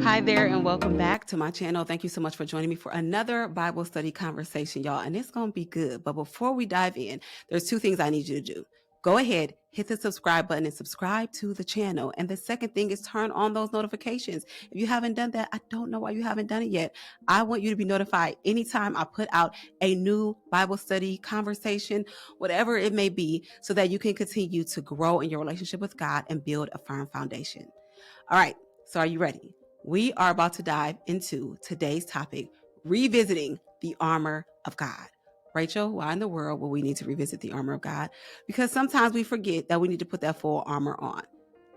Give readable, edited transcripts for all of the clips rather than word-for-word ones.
Hi there, and welcome back to my channel. Thank you so much for joining me for another Bible study conversation, y'all. And it's going to be good. But before we dive in, there's two things I need you to do. Go ahead, hit the subscribe button and subscribe to the channel. And the second thing is turn on those notifications. If you haven't done that, I don't know why you haven't done it yet. I want you to be notified anytime I put out a new Bible study conversation, whatever it may be, so that you can continue to grow in your relationship with God and build a firm foundation. All right, so are you ready? We are about to dive into today's topic, revisiting the armor of God. Rachel, why in the world will we need to revisit the armor of God? Because sometimes we forget that we need to put that full armor on.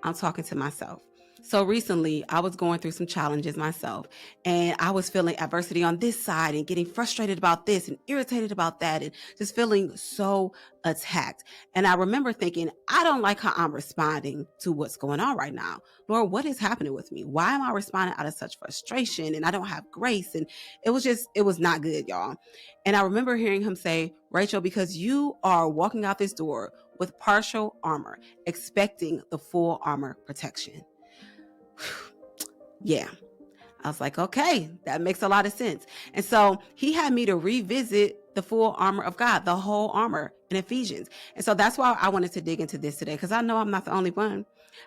I'm talking to myself. So recently, I was going through some challenges myself, and I was feeling adversity on this side and getting frustrated about this and irritated about that and just feeling so attacked. And I remember thinking, I don't like how I'm responding to what's going on right now. Lord, what is happening with me? Why am I responding out of such frustration? And I don't have grace. And it was not good, y'all. And I remember hearing him say, Rachel, because you are walking out this door with partial armor, expecting the full armor protection. Yeah. I was like, okay, that makes a lot of sense. And so he had me to revisit the full armor of God, the whole armor in Ephesians. And so that's why I wanted to dig into this today, because I know I'm not the only one.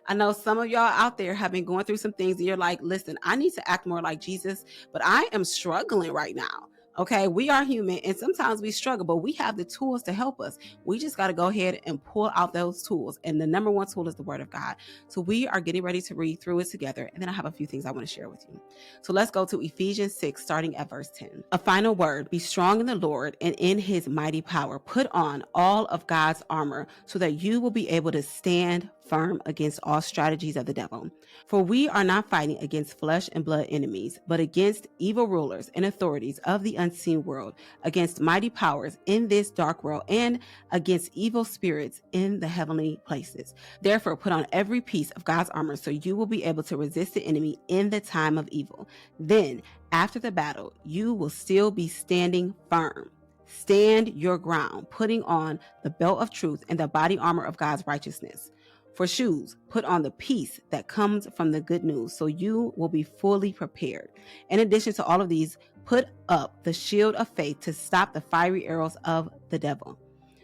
I know some of y'all out there have been going through some things and you're like, listen, I need to act more like Jesus, but I am struggling right now. Okay, we are human and sometimes we struggle, but we have the tools to help us. We just got to go ahead and pull out those tools. And the number one tool is the Word of God. So we are getting ready to read through it together. And then I have a few things I want to share with you. So let's go to Ephesians 6, starting at verse 10. A final word, be strong in the Lord and in his mighty power. Put on all of God's armor so that you will be able to stand firm against all strategies of the devil. For we are not fighting against flesh and blood enemies, but against evil rulers and authorities of the unseen world, against mighty powers in this dark world, and against evil spirits in the heavenly places. Therefore, put on every piece of God's armor so you will be able to resist the enemy in the time of evil. Then, after the battle, you will still be standing firm. Stand your ground, putting on the belt of truth and the body armor of God's righteousness. For shoes, put on the peace that comes from the good news, so you will be fully prepared. In addition to all of these, put up the shield of faith to stop the fiery arrows of the devil.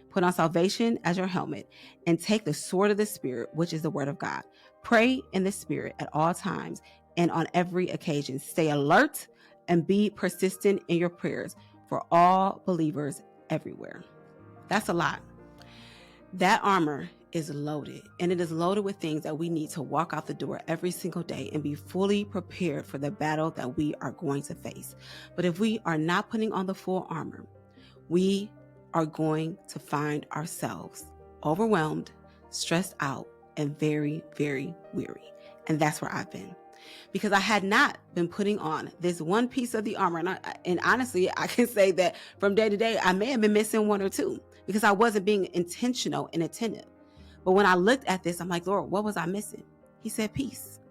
Put on salvation as your helmet and take the sword of the Spirit, which is the word of God. Pray in the Spirit at all times and on every occasion. Stay alert and be persistent in your prayers for all believers everywhere. That's a lot. That armor is loaded, and it is loaded with things that we need to walk out the door every single day and be fully prepared for the battle that we are going to face. But if we are not putting on the full armor, we are going to find ourselves overwhelmed, stressed out, and very, very weary. And that's where I've been. Because I had not been putting on this one piece of the armor. And honestly, I can say that from day to day, I may have been missing one or two because I wasn't being intentional and attentive. But when I looked at this, I'm like, Lord, what was I missing? He said, peace.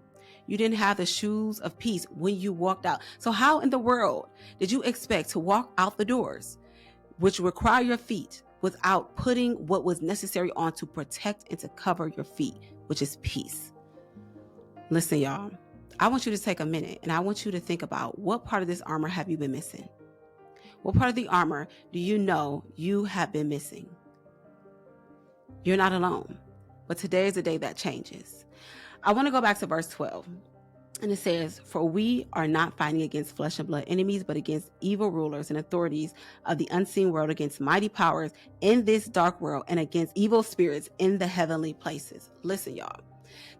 You didn't have the shoes of peace when you walked out. So how in the world did you expect to walk out the doors, which require your feet, without putting what was necessary on to protect and to cover your feet, which is peace? Listen, y'all, I want you to take a minute and I want you to think about, what part of this armor have you been missing? What part of the armor do you know you have been missing? You're not alone, but today is the day that changes. I want to go back to verse 12. And it says, for we are not fighting against flesh and blood enemies, but against evil rulers and authorities of the unseen world, against mighty powers in this dark world, and against evil spirits in the heavenly places. Listen, y'all,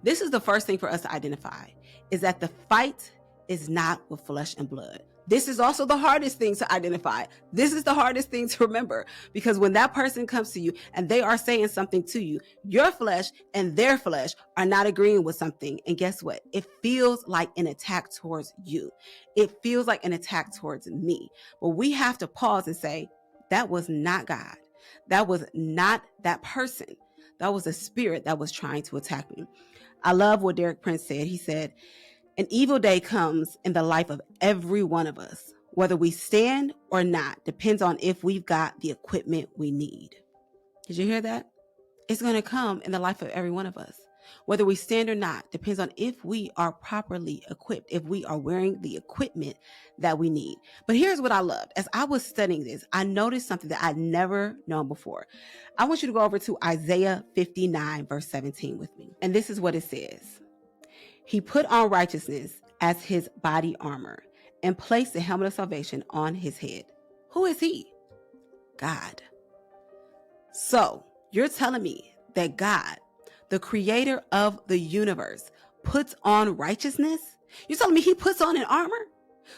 this is the first thing for us to identify, is that the fight is not with flesh and blood. This is also the hardest thing to identify. This is the hardest thing to remember, because when that person comes to you and they are saying something to you, your flesh and their flesh are not agreeing with something. And guess what? It feels like an attack towards you. It feels like an attack towards me. But we have to pause and say, that was not God. That was not that person. That was a spirit that was trying to attack me. I love what Derek Prince said. He said, an evil day comes in the life of every one of us. Whether we stand or not depends on if we've got the equipment we need. Did you hear that? It's going to come in the life of every one of us. Whether we stand or not depends on if we are properly equipped, if we are wearing the equipment that we need. But here's what I loved. As I was studying this, I noticed something that I'd never known before. I want you to go over to Isaiah 59, verse 17 with me. And this is what it says. He put on righteousness as his body armor and placed the helmet of salvation on his head. Who is he? God. So you're telling me that God, the creator of the universe, puts on righteousness? You're telling me he puts on an armor?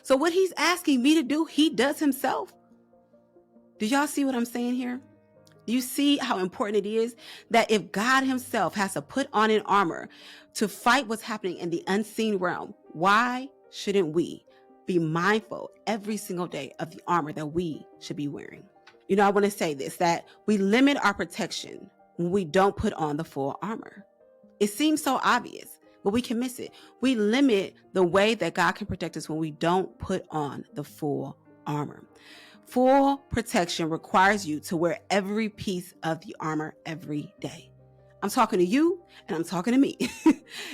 So what he's asking me to do, he does himself? Do y'all see what I'm saying here? Do you see how important it is that if God himself has to put on an armor to fight what's happening in the unseen realm, why shouldn't we be mindful every single day of the armor that we should be wearing? You know, I want to say this, that we limit our protection when we don't put on the full armor. It seems so obvious, but we can miss it. We limit the way that God can protect us when we don't put on the full armor. Full protection requires you to wear every piece of the armor every day. I'm talking to you and I'm talking to me.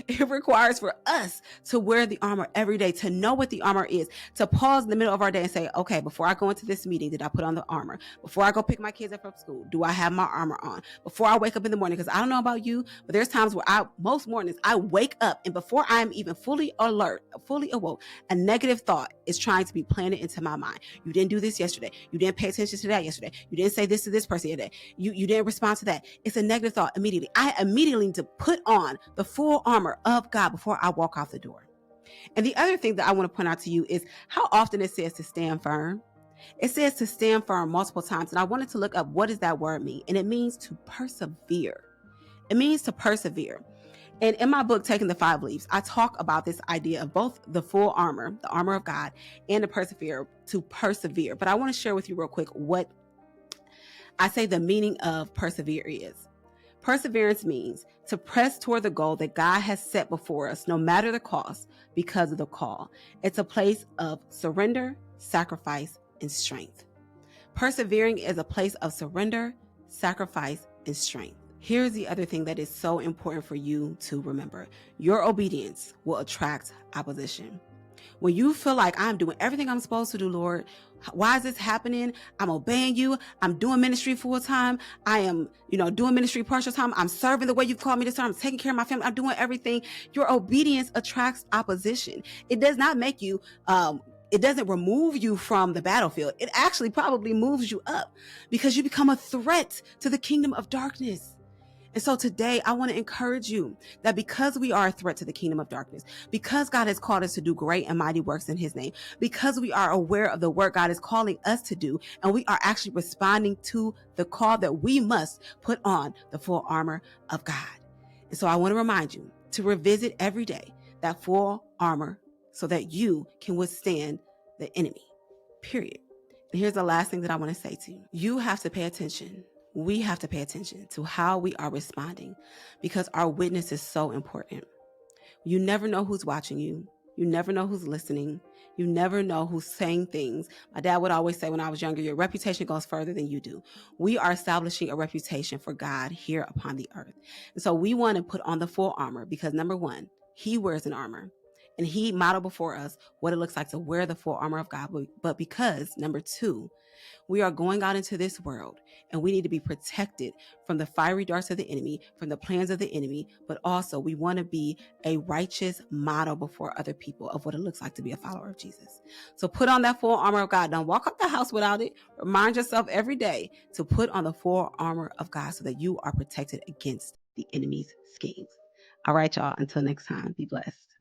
It requires for us to wear the armor every day, to know what the armor is, to pause in the middle of our day and say, okay, before I go into this meeting, did I put on the armor? Before I go pick my kids up from school, do I have my armor on? Before I wake up in the morning, because I don't know about you, but there's times where most mornings I wake up and before I am even fully alert, fully awoke, a negative thought is trying to be planted into my mind. You didn't do this yesterday. You didn't pay attention to that yesterday. You didn't say this to this person yesterday. You didn't respond to that. It's a negative thought immediately. I immediately need to put on the full armor of God before I walk out the door. And the other thing that I want to point out to you is how often it says to stand firm. It says to stand firm multiple times. And I wanted to look up, what does that word mean? And it means to persevere. It means to persevere. And in my book, Taking the 5 Leaves, I talk about this idea of both the full armor, the armor of God, and to persevere. But I want to share with you real quick what I say the meaning of persevere is. Perseverance means to press toward the goal that God has set before us, no matter the cost, because of the call. It's a place of surrender, sacrifice, and strength. Persevering is a place of surrender, sacrifice, and strength. Here's the other thing that is so important for you to remember. Your obedience will attract opposition. When you feel like I'm doing everything I'm supposed to do, Lord, why is this happening? I'm obeying you. I'm doing ministry full time. I am, doing ministry partial time. I'm serving the way you've called me to serve. I'm taking care of my family. I'm doing everything. Your obedience attracts opposition. It does not make you, it doesn't remove you from the battlefield. It actually probably moves you up because you become a threat to the kingdom of darkness. And so today I want to encourage you that because we are a threat to the kingdom of darkness, because God has called us to do great and mighty works in his name, because we are aware of the work God is calling us to do, and we are actually responding to the call that we must put on the full armor of God. And so I want to remind you to revisit every day that full armor so that you can withstand the enemy, period. And here's the last thing that I want to say to you. You have to pay attention. We have to pay attention to how we are responding because our witness is so important. You never know who's watching you. You never know who's listening. You never know who's saying things. My dad would always say when I was younger, your reputation goes further than you do. We are establishing a reputation for God here upon the earth. And so we want to put on the full armor because number one, he wears an armor. And he modeled before us what it looks like to wear the full armor of God. But because, number two, we are going out into this world and we need to be protected from the fiery darts of the enemy, from the plans of the enemy, but also we want to be a righteous model before other people of what it looks like to be a follower of Jesus. So put on that full armor of God. Don't walk up the house without it. Remind yourself every day to put on the full armor of God so that you are protected against the enemy's schemes. All right, y'all. Until next time, be blessed.